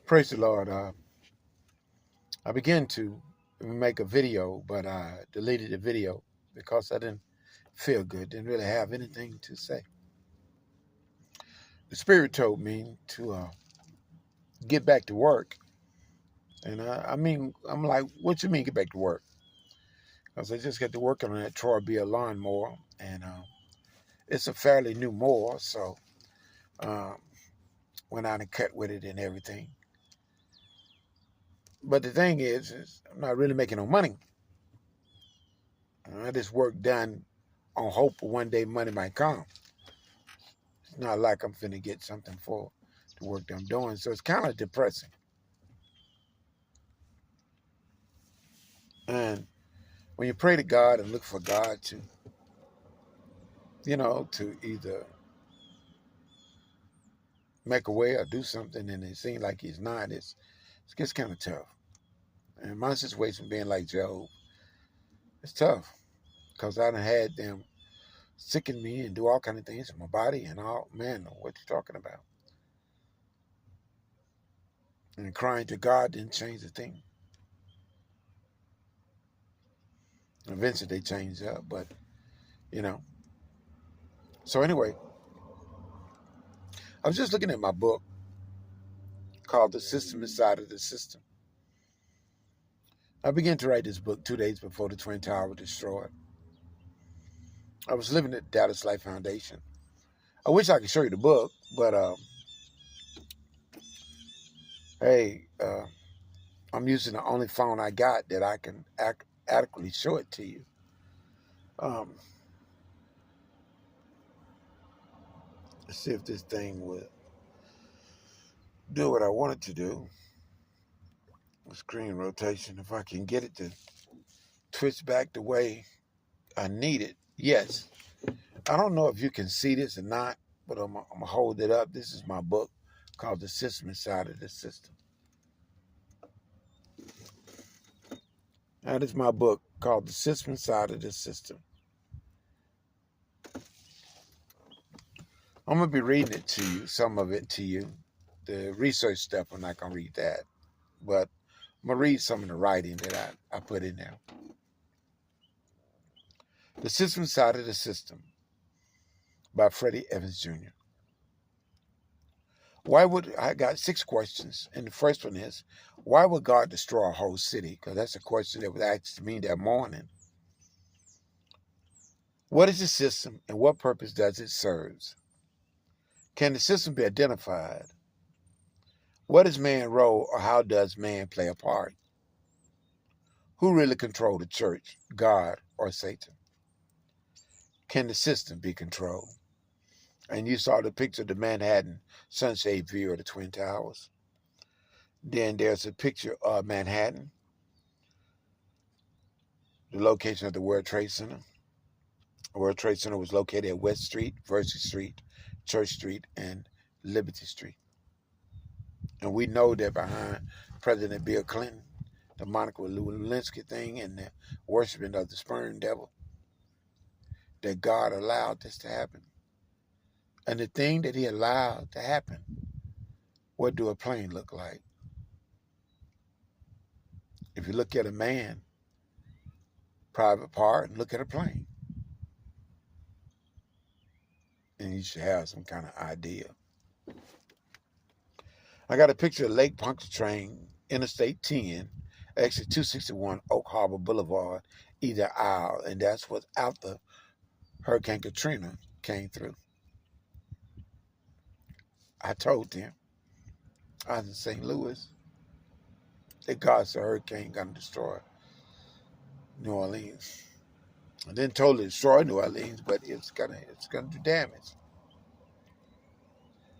Praise the Lord. I began to make a video, but I deleted the video because I didn't feel good, didn't really have anything to say. The Spirit told me to get back to work. And I'm like, what you mean get back to work? Because I just got to work on that Troy Beer lawnmower, and it's a fairly new mower, so um, went out and cut with it and everything. But the thing is I'm not really making no money. This work done on hope one day money might come. It's not like I'm finna get something for the work that I'm doing, so it's kind of depressing. And when you pray to God and look for God to, to either make a way or do something, and it seems like He's not, it gets kind of tough. And my situation being like Job, it's tough because I done had them sicken me and do all kind of things to my body and all. Man, what you talking about? And crying to God didn't change a thing. Eventually they changed up, but So anyway, I was just looking at my book called The System Inside of the System. I began to write this book 2 days before the Twin Tower was destroyed. I was living at the Dallas Life Foundation. I wish I could show you the book, but I'm using the only phone I got that I can adequately show it to you. Let's see if this thing will do what I want it to do. Screen rotation, if I can get it to twist back the way I need it. Yes. I don't know if you can see this or not, but I'm going to hold it up. This is my book called The System Inside of the System. That is my book called The System Inside of the System. I'm going to be reading it to you, some of it to you. The research stuff, I'm not going to read that. But I'm going to read some of the writing that I put in there. The System Inside of the System by Freddie Evans Jr. I got 6 questions, and the first one is, why would God destroy a whole city? Because that's a question that was asked to me that morning. What is the system, and what purpose does it serve? Can the system be identified? What is man's role, or how does man play a part? Who really controls the church, God or Satan? Can the system be controlled? And you saw the picture of the Manhattan sunset view of the Twin Towers. Then there's a picture of Manhattan, the location of the World Trade Center. The World Trade Center was located at West Street, Versi Street, Church Street, and Liberty Street. And we know that behind President Bill Clinton, the Monica Lewinsky thing, and the worshiping of the sperm devil, that God allowed this to happen. And the thing that He allowed to happen, what do a plane look like? If you look at a man, private part, and look at a plane, and you should have some kind of idea. I got a picture of Lake Pontchartrain, Interstate 10, exit 261, Oak Harbor Boulevard, Either Isle, and that's what after Hurricane Katrina came through. I told them, I was in St. Louis, that God's hurricane gonna destroy New Orleans. I didn't totally destroy New Orleans, but it's gonna do damage.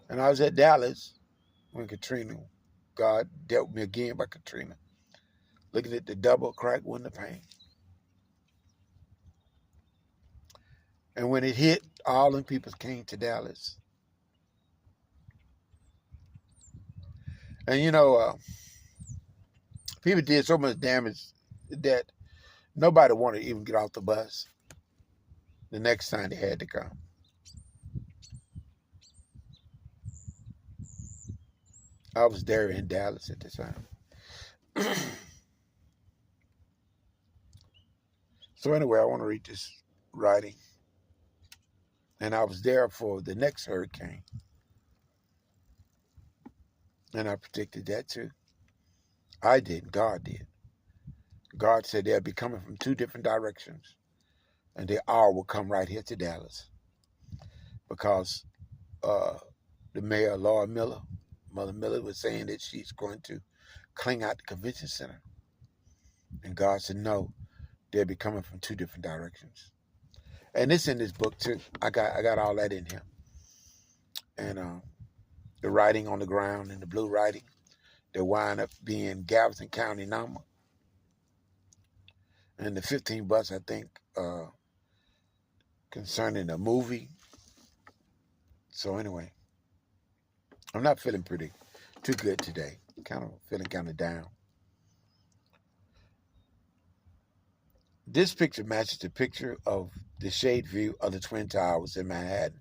And I was at Dallas when Katrina, God dealt with me again by Katrina, looking at the double crack window pane. And when it hit, all them people came to Dallas. And people did so much damage that nobody wanted to even get off the bus the next time they had to come. I was there in Dallas at the time. So anyway, I want to read this writing. And I was there for the next hurricane. And I predicted that too. I didn't. God did. God said they'll be coming from two different directions. And they all will come right here to Dallas. Because the mayor, Laura Miller, Mother Miller, was saying that she's going to clean out the convention center. And God said, no, they'll be coming from two different directions. And it's in this book too. I got all that in here. And the writing on the ground and the blue writing, they wind up being Galveston County number. And the 15 bucks, I think, concerning a movie. So anyway, I'm not feeling too good today. Feeling kind of down. This picture matches the picture of the shade view of the Twin Towers in Manhattan.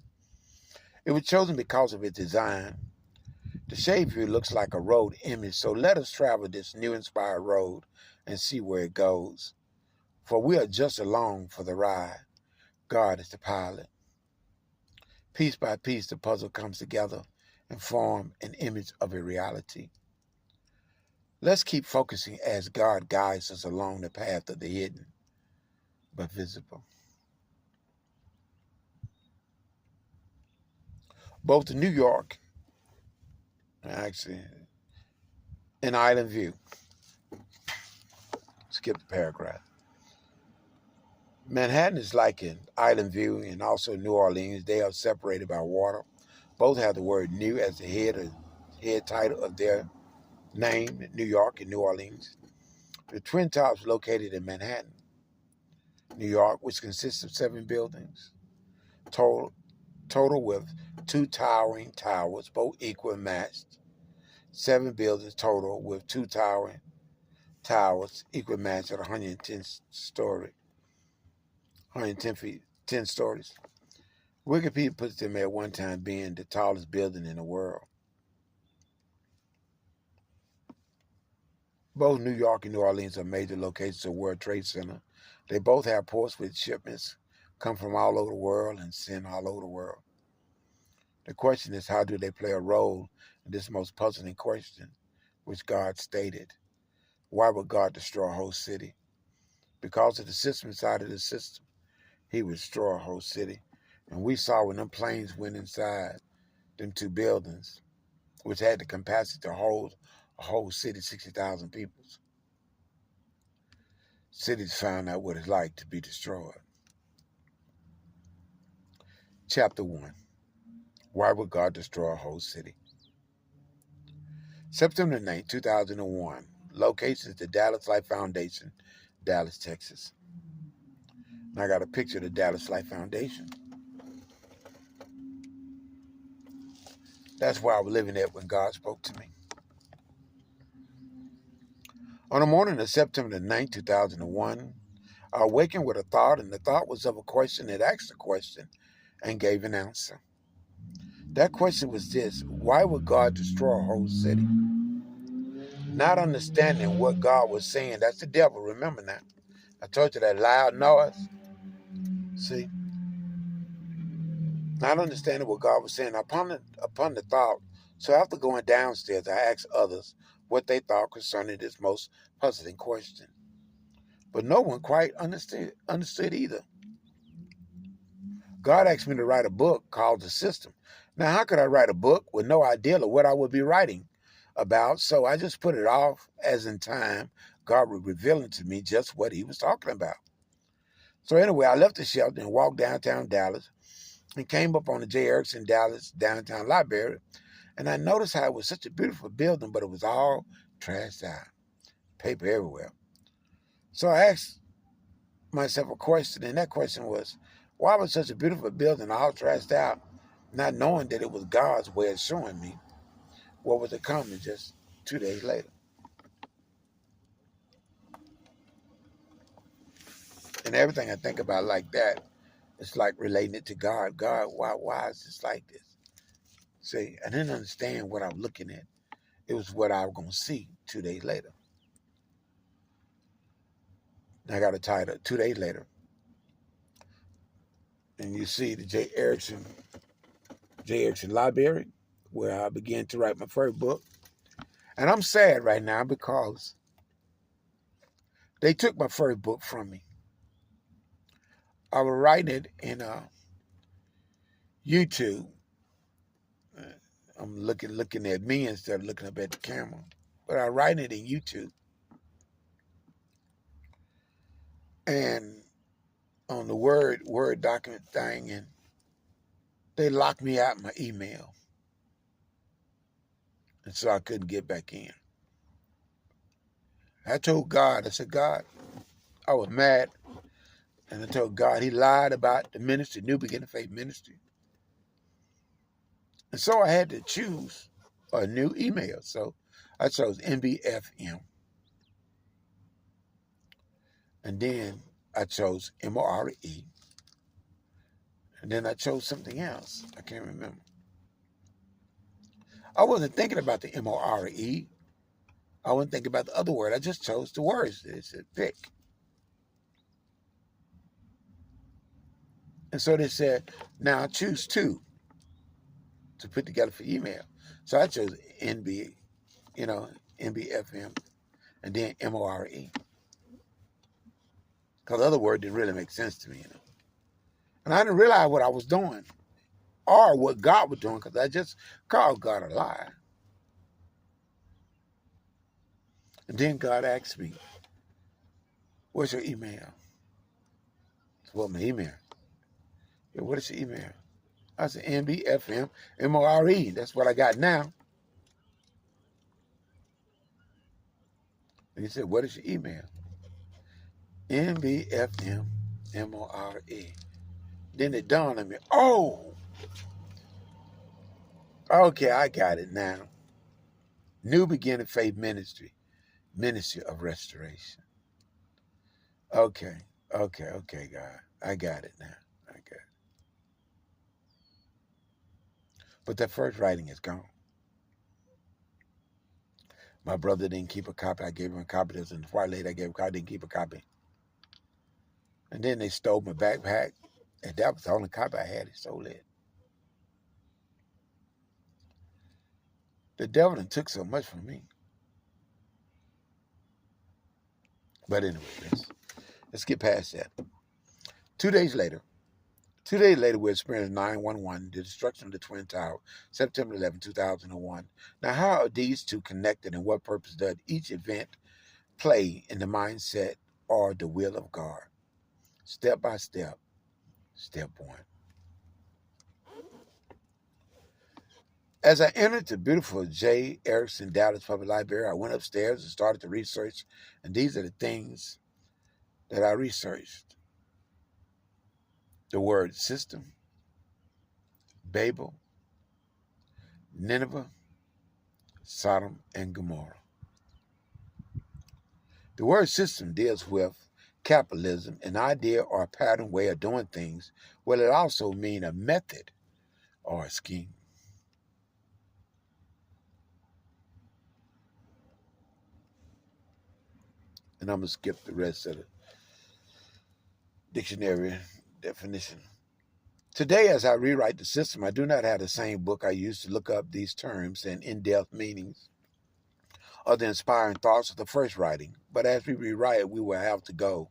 It was chosen because of its design. The shade view looks like a road image, so let us travel this new inspired road and see where it goes. For we are just along for the ride. God is the pilot. Piece by piece, the puzzle comes together and form an image of a reality. Let's keep focusing as God guides us along the path of the hidden but visible. Both New York, actually, and Island View. Skip the paragraph. Manhattan is like an Island View, and also New Orleans. They are separated by water. Both have the word new as the head title of their name, New York and New Orleans. The Twin Towers located in Manhattan, New York, which consists of 7 buildings, total with 2 towering towers, both equal and matched. 7 buildings total with 2 towering towers, equal and matched at 110 feet, 10 stories. Wikipedia puts them at one time being the tallest building in the world. Both New York and New Orleans are major locations of World Trade Center. They both have ports with shipments come from all over the world and send all over the world. The question is, how do they play a role in this most puzzling question, which God stated? Why would God destroy a whole city? Because of the system inside of the system, he would destroy a whole city. And we saw when them planes went inside them 2 buildings, which had the capacity to hold a whole city, 60,000 people. Cities found out what it's like to be destroyed. Chapter 1. Why would God destroy a whole city? September 9, 2001. Location is the Dallas Life Foundation, Dallas, Texas. And I got a picture of the Dallas Life Foundation. That's where I was living at when God spoke to me. On the morning of September 9, 2001, I awakened with a thought, and the thought was of a question that asked a question and gave an answer. That question was this: why would God destroy a whole city? Not understanding what God was saying. That's the devil. Remember that. I told you that loud noise. See? Not understanding what God was saying. Upon the thought, so after going downstairs, I asked others what they thought concerning this most puzzling question. But no one quite understood either. God asked me to write a book called The System. Now, how could I write a book with no idea of what I would be writing about? So I just put it off, as in time, God was revealing to me just what he was talking about. So anyway, I left the shelter and walked downtown Dallas and came up on the J. Erickson Dallas Downtown Library. And I noticed how it was such a beautiful building, but it was all trashed out, paper everywhere. So I asked myself a question, and that question was, why was such a beautiful building all trashed out, not knowing that it was God's way of showing me what was to come in just 2 days later? And everything I think about like that, it's like relating it to God. God, why is this like this? See, I didn't understand what I'm looking at. It was what I was going to see 2 days later. And I got a title 2 days later. And you see the J. Erickson Library, where I began to write my first book. And I'm sad right now because they took my first book from me. I was writing it in YouTube. I'm looking at me instead of looking up at the camera. But I was writing it in YouTube. And on the Word document thing, and they locked me out my email. And so I couldn't get back in. I told God, I said, God, I was mad. And I told God he lied about the ministry, New Beginning Faith Ministry. And so I had to choose a new email. So I chose NBFM. And then I chose MORE. And then I chose something else. I can't remember. I wasn't thinking about the MORE. I wasn't thinking about the other word. I just chose the words. It said pick. And so they said, now choose two to put together for email. So I chose NBFM, and then MORE. Because the other word didn't really make sense to me, And I didn't realize what I was doing or what God was doing because I just called God a liar. And then God asked me, what's your email? So what my email? Yeah, what is your email? I said NBFM MORE. That's what I got now. And he said, what is your email? NBFM MORE. Then it dawned on me, oh, okay, I got it now. New Beginning Faith Ministry, Ministry of Restoration. Okay, God. I got it now. I got it. But that first writing is gone. My brother didn't keep a copy. I gave him a copy. This in the far late. I gave him a copy. Didn't keep a copy. And then they stole my backpack. And that was the only copy I had. He stole it. The devil done took so much from me. But anyway, let's get past that. 2 days later, we experienced 9/11, the destruction of the Twin Towers, September 11, 2001. Now, how are these two connected, and what purpose does each event play in the mindset or the will of God? Step by step, step one. As I entered the beautiful J. Erickson Dallas Public Library, I went upstairs and started to research, and these are the things that I researched. The word system, Babel, Nineveh, Sodom, and Gomorrah. The word system deals with capitalism, an idea or a pattern way of doing things, while it also means a method or a scheme. And I'm going to skip the rest of the dictionary definition. Today, as I rewrite the system, I do not have the same book I used to look up these terms and in-depth meanings or the inspiring thoughts of the first writing. But as we rewrite it, we will have to go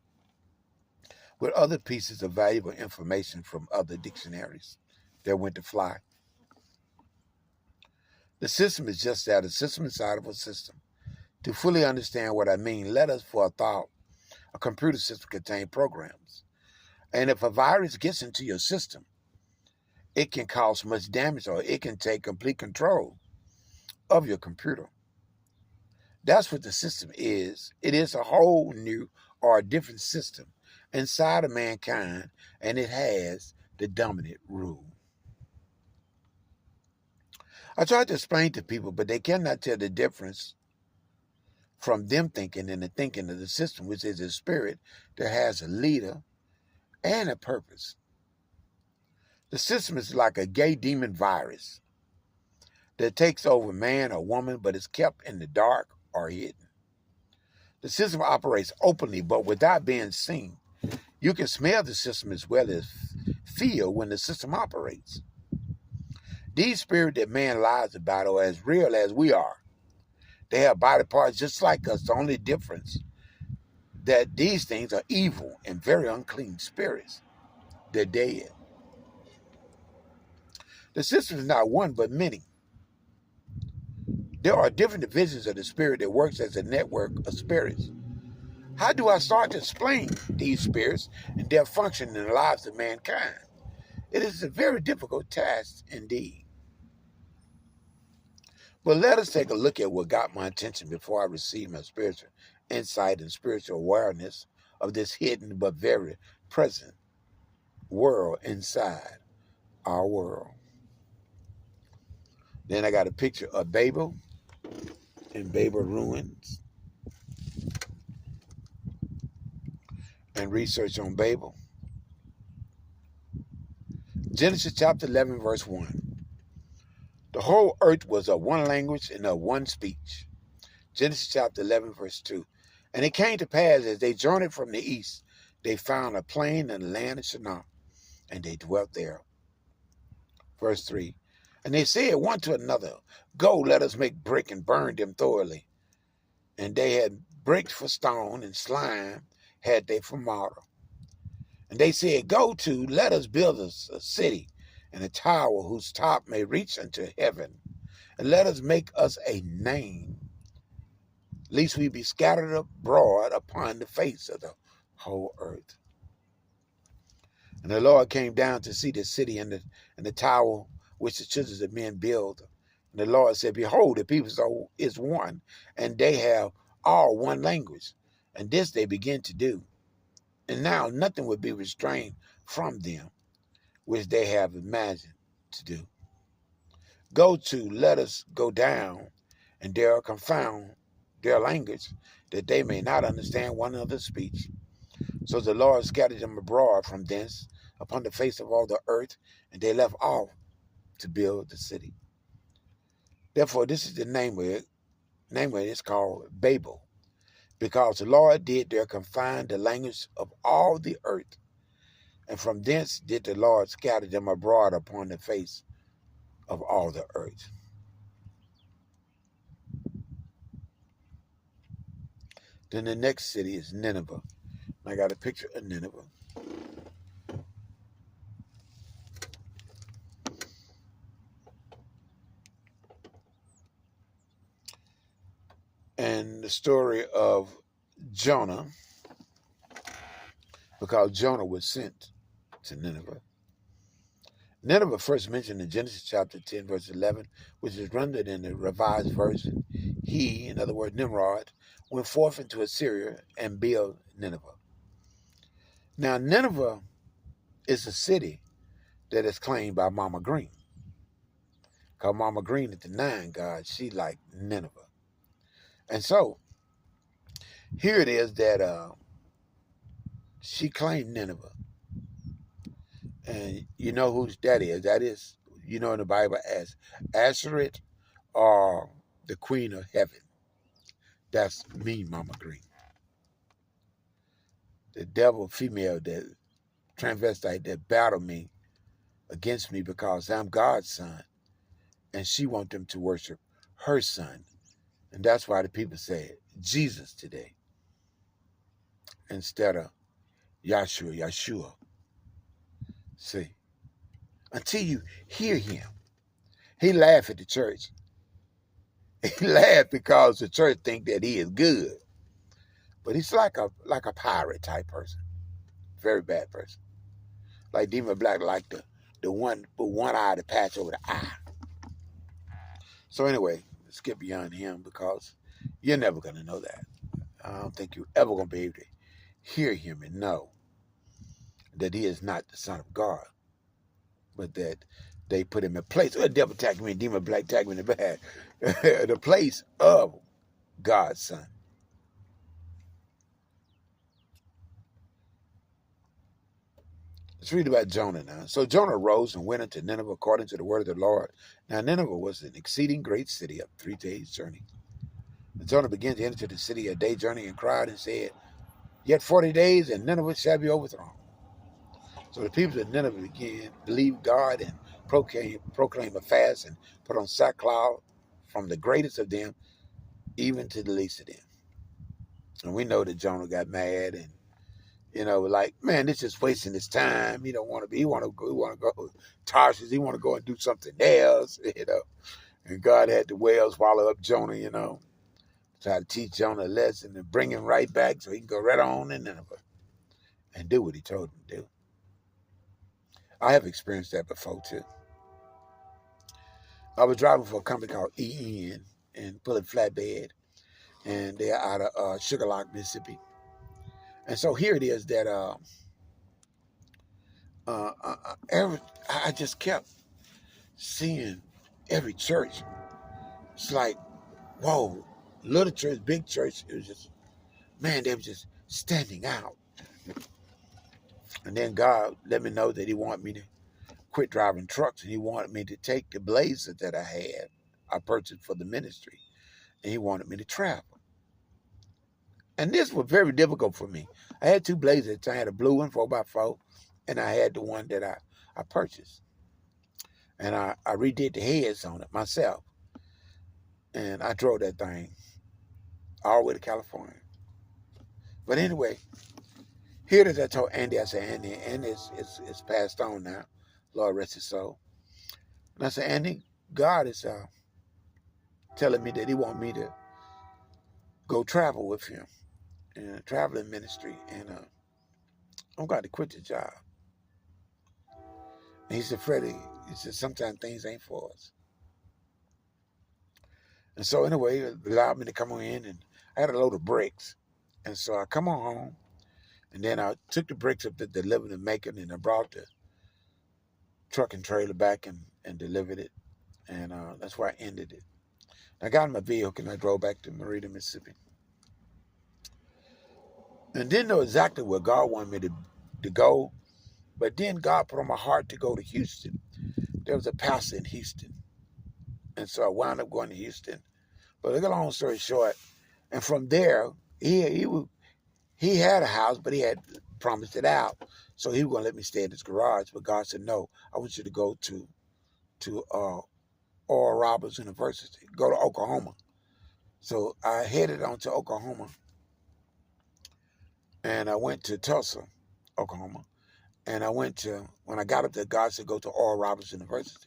with other pieces of valuable information from other dictionaries that went to fly. The system is just that, a system inside of a system. To fully understand what I mean, let us, for a thought, a computer system contains programs. And if a virus gets into your system, it can cause much damage or it can take complete control of your computer. That's what the system is. It is a whole new or a different system inside of mankind, and it has the dominant rule. I try to explain to people, but they cannot tell the difference from them thinking and the thinking of the system, which is a spirit that has a leader and a purpose. The system is like a gay demon virus that takes over man or woman, but is kept in the dark or hidden. The system operates openly, but without being seen. You can smell the system as well as feel when the system operates. These spirits that man lies about are as real as we are. They have body parts just like us. The only difference that these things are evil and very unclean spirits. They're dead. The system is not one, but many. There are different divisions of the spirit that works as a network of spirits. How do I start to explain these spirits and their function in the lives of mankind? It is a very difficult task indeed. But let us take a look at what got my attention before I received my spiritual insight and spiritual awareness of this hidden but very present world inside our world. Then I got a picture of Babel and Babel ruins and research on Babel. Genesis chapter 11, verse 1. The whole earth was of one language and of one speech. Genesis chapter 11, verse 2. And it came to pass as they journeyed from the east, they found a plain in the land of Shinar, and they dwelt there. Verse 3. And they said one to another, Go, let us make brick and burn them thoroughly. And they had bricks for stone, and slime had they for mortar. And they said, Go to, let us build us a city, and a tower whose top may reach unto heaven. And let us make us a name, lest we be scattered abroad upon the face of the whole earth. And the Lord came down to see the city and the tower which the children of men build. And the Lord said, Behold, the people is one, and they have all one language. And this they begin to do. And now nothing would be restrained from them, which they have imagined to do. Go to, let us go down, and there confound their language, that they may not understand one another's speech. So the Lord scattered them abroad from thence upon the face of all the earth, and they left off to build the city. Therefore, this is the name of it. It's called Babel, because the Lord did there confine the language of all the earth, and from thence did the Lord scatter them abroad upon the face of all the earth. Then the next city is Nineveh. I got a picture of Nineveh. And the story of Jonah, because Jonah was sent to Nineveh. Nineveh first mentioned in Genesis chapter 10, verse 11, which is rendered in the Revised Version. He, in other words, Nimrod, went forth into Assyria and built Nineveh. Now, Nineveh is a city that is claimed by Mama Green. Because Mama Green is the 9 God, she like Nineveh. And so, here it is that she claimed Nineveh. And you know who that is? That is, you know in the Bible as Ashereth or the Queen of Heaven. That's me, Mama Green. The devil female, that transvestite that battled me against me because I'm God's son. And she wants them to worship her son. And that's why the people say Jesus today instead of Yeshua. See, until you hear him, he laughed at the church. He laughed because the church think that he is good. But he's like a pirate type person. Very bad person. Like Demon Black, like the one with one eye to patch over the eye. So anyway, skip beyond him because you're never going to know that. I don't think you're ever going to be able to hear him and know that he is not the Son of God, but that they put him in place. The devil attacked me and Demon Black attacked me in the back. The place of God's Son. Let's read about Jonah now. So Jonah rose and went into Nineveh according to the word of the Lord. Now Nineveh was an exceeding great city of 3 days' journey. And Jonah began to enter the city a day journey and cried and said, Yet 40 days and Nineveh shall be overthrown. So the people of Nineveh began to believe God and proclaim a fast and put on sackcloth from the greatest of them even to the least of them. And we know that Jonah got mad and, like, man, this is wasting his time. He don't want to be. He want to go to Tarshish. He want to go and do something else, And God had the whales swallow up Jonah, try to teach Jonah a lesson and bring him right back so he can go right on in Nineveh and do what he told him to do. I have experienced that before, too. I was driving for a company called EN and pulling flatbed, and they're out of Sugar Lock, Mississippi. And so here it is that I just kept seeing every church. It's like, whoa, little church, big church. It was just, man, they were just standing out. And then God let me know that he wanted me to quit driving trucks, and he wanted me to take the Blazer that I purchased for the ministry, and he wanted me to travel. And this was very difficult for me. I had 2 Blazers. I had a blue one, 4x4, and I had the one that I purchased. And I redid the heads on it myself. And I drove that thing all the way to California. But anyway, here it is. I told Andy, I said, Andy it's passed on now. Lord rest his soul. And I said, Andy, God is telling me that he wants me to go travel with him in a traveling ministry. And I'm going to quit the job. And he said, Freddie, he said, sometimes things ain't for us. And so anyway, it allowed me to come on in, and I had a load of bricks. And so I come on home, and then I took the bricks up to deliver to Macon, and I brought the truck and trailer back and delivered it. And that's where I ended it. I got in my vehicle, and I drove back to Merida, Mississippi. And didn't know exactly where God wanted me to go, but then God put on my heart to go to Houston. There was a pastor in Houston. And so I wound up going to Houston. But to get a long story short, and from there, he had a house, but he had promised it out. So he was going to let me stay in his garage. But God said, no, I want you to go to Oral Roberts University, go to Oklahoma. So I headed on to Oklahoma. And I went to Tulsa, Oklahoma. And when I got up there, God said, go to Oral Roberts University.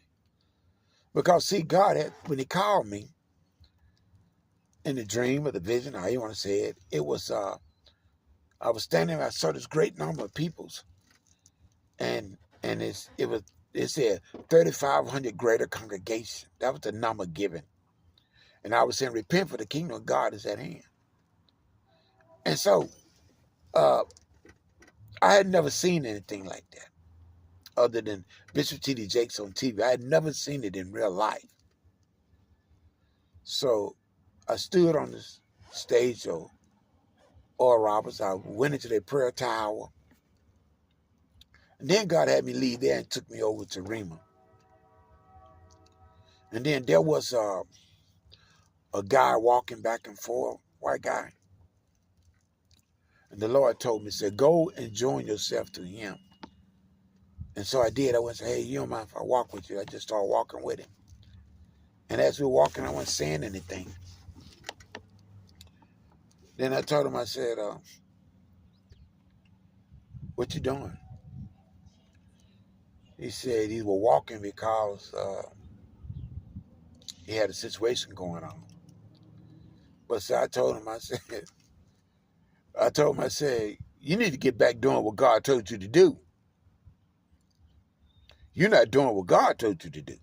Because, see, God when he called me in the dream or the vision, how you want to say it, it was, I was standing, I saw this great number of peoples. And it said 3,500 greater congregation. That was the number given. And I was saying, repent, for the kingdom of God is at hand. And so, I had never seen anything like that other than Bishop T.D. Jakes on TV. I had never seen it in real life. So I stood on the stage of Oral Roberts. I went into their prayer tower. And then God had me leave there and took me over to Rhema. And then there was a guy walking back and forth, white guy. And the Lord told me, said, go and join yourself to him. And so I did. I went and said, hey, you don't mind if I walk with you? I just started walking with him. And as we were walking, I wasn't saying anything. Then I told him, I said, what you doing? He said he was walking because he had a situation going on. But so I told him, I said, you need to get back doing what God told you to do. You're not doing what God told you to do.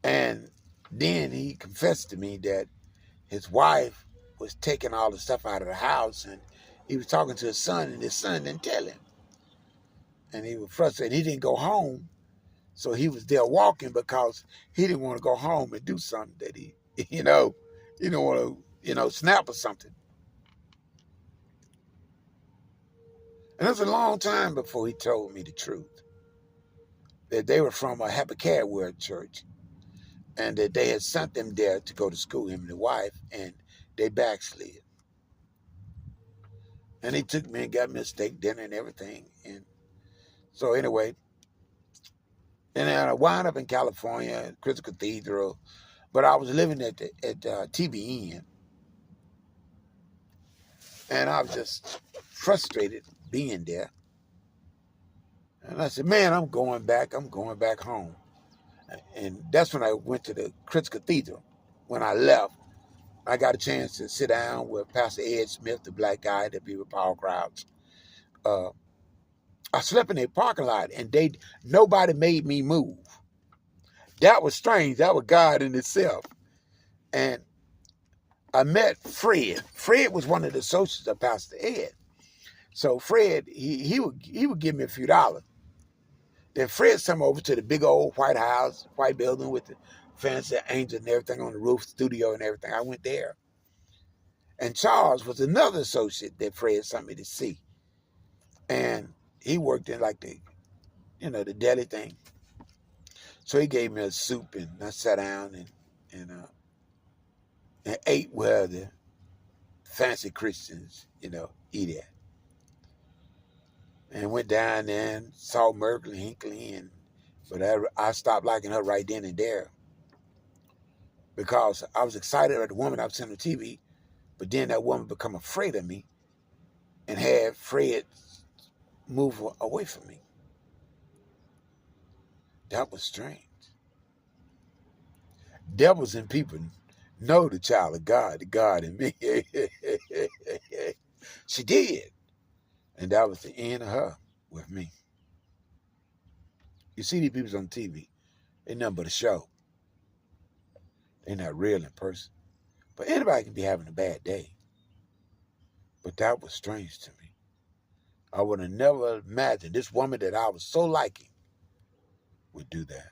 And then he confessed to me that his wife was taking all the stuff out of the house, and he was talking to his son, and his son didn't tell him. And he was frustrated. He didn't go home, so he was there walking because he didn't want to go home and do something that he didn't want to, snap or something. And it was a long time before he told me the truth, that they were from a Happy Word church, and that they had sent them there to go to school, him and the wife, and they backslid. And he took me and got me a steak dinner and everything. And so anyway, and then I wound up in California, Crystal Cathedral, but I was living at TBN, and I was just frustrated being there. And I said, man, I'm going back home. And that's when I went to the Crystal Cathedral. When I left, I got a chance to sit down with Pastor Ed Smith, the black guy that be with Paul Crowds. I slept in their parking lot, and nobody made me move. That was strange. That was God in itself. And I met Fred. Fred was one of the associates of Pastor Ed. So Fred, he would give me a few dollars. Then Fred sent me over to the big old white house, white building with the fancy angels and everything on the roof, studio and everything. I went there. And Charles was another associate that Fred sent me to see. And he worked in like the deli thing. So he gave me a soup, and I sat down and ate where the fancy Christians, eat at. And went down there and saw Merkel Hinckley, but I stopped liking her right then and there, because I was excited about the woman I was seeing on TV, but then that woman become afraid of me and had Fred move away from me. That was strange. Devils and people know the child of God, the God in me. She did. And that was the end of her with me. You see these people on TV, they nothing but a show. They're not real in person. But anybody can be having a bad day. But that was strange to me. I would have never imagined this woman that I was so liking would do that.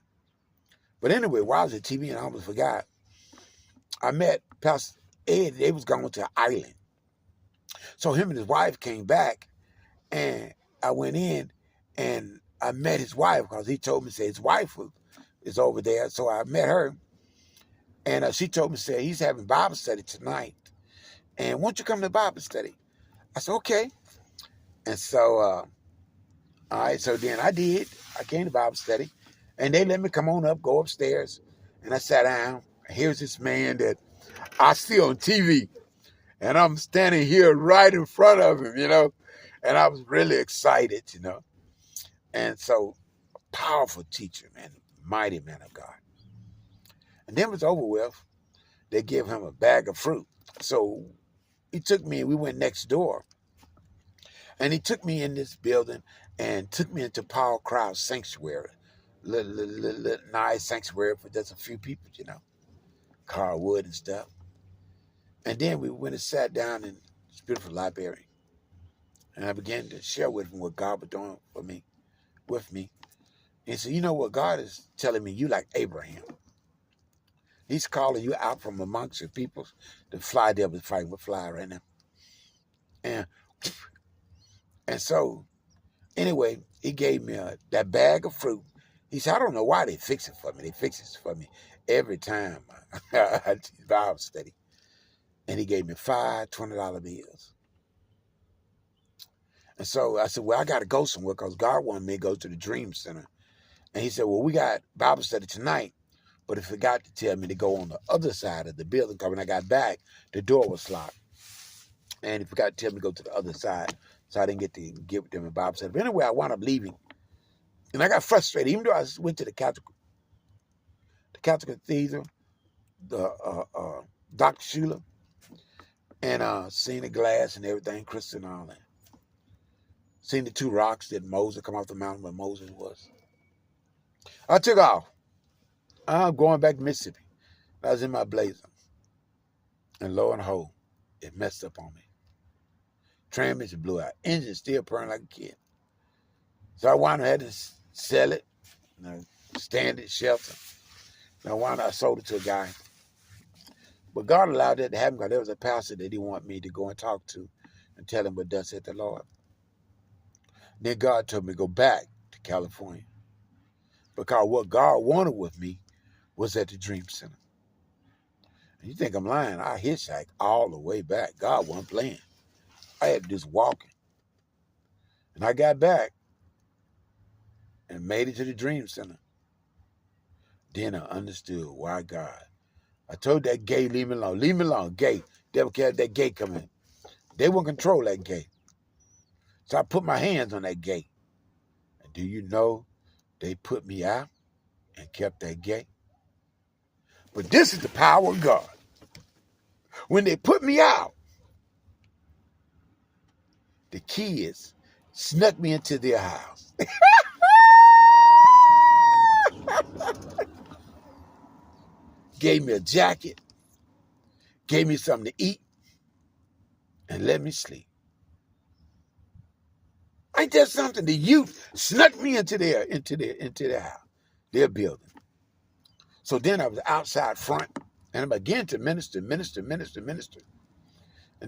But anyway, while I was at TV and I almost forgot, I met Pastor Ed. They was going to an island. So him and his wife came back, and I went in and I met his wife, because he told me, say his wife is over there. So I met her, and she told me, say he's having Bible study tonight, and won't you come to Bible study? I said, okay. And so, all right, so then I did. I came to Bible study, and they let me come on up, go upstairs, and I sat down. Here's this man that I see on TV, and I'm standing here right in front of him, and I was really excited, And so, powerful teacher, man, mighty man of God. And then it was over with. They gave him a bag of fruit. So he took me, and we went next door. And he took me in this building and took me into Paul Crowd Sanctuary. Little nice sanctuary for just a few people, Carl Wood and stuff. And then we went and sat down in this beautiful library. And I began to share with him what God was doing with me. And he said, you know what, God is telling me, you like Abraham. He's calling you out from amongst your people. The fly devil is fighting with fly right now. And so, anyway, he gave me that bag of fruit. He said, I don't know why they fix it for me. They fix it for me every time I teach Bible study. And he gave me 5 $20 bills. And so I said, well, I got to go somewhere, because God wanted me to go to the Dream Center. And he said, well, we got Bible study tonight, but he forgot to tell me to go on the other side of the building, because when I got back, the door was locked. And he forgot to tell me to go to the other side, so I didn't get to give them a Bible study. But anyway, I wound up leaving. And I got frustrated, even though I went to the Catholic Cathedral, the Dr. Schuler, and seen the glass and everything, crystal and all that. Seen the 2 rocks that Moses come off the mountain where Moses was. I took off. I'm going back to Mississippi. I was in my Blazer. And lo and behold, it messed up on me. Transmission blew out. Engine still purring like a kid. So I wound up having to sell it, stand it, shelter. And I wound up, I sold it to a guy. But God allowed that to happen, because there was a pastor that he wanted me to go and talk to and tell him what thus said the Lord. Then God told me to go back to California. Because what God wanted with me was at the Dream Center. And you think I'm lying? I hitchhiked all the way back. God wasn't playing. I had to just walking. And I got back and made it to the Dream Center. Then I understood why God. I told that gay, leave me alone. Leave me alone, gay. Devil can't have that gay come in. They won't control that gay. So I put my hands on that gay. And do you know they put me out and kept that gay? But this is the power of God. When they put me out, the kids snuck me into their house. Gave me a jacket, gave me something to eat, and let me sleep. Ain't that something? The youth snuck me into their house, their building. So then I was outside front, and I began to minister. And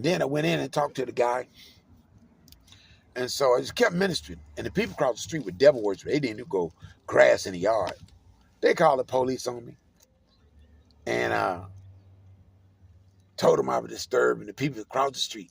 then I went in and talked to the guy. And so I just kept ministering. And the people across the street were devil worshippers. They didn't even go grass in the yard. They called the police on me. And told them I was disturbed, and the people across the street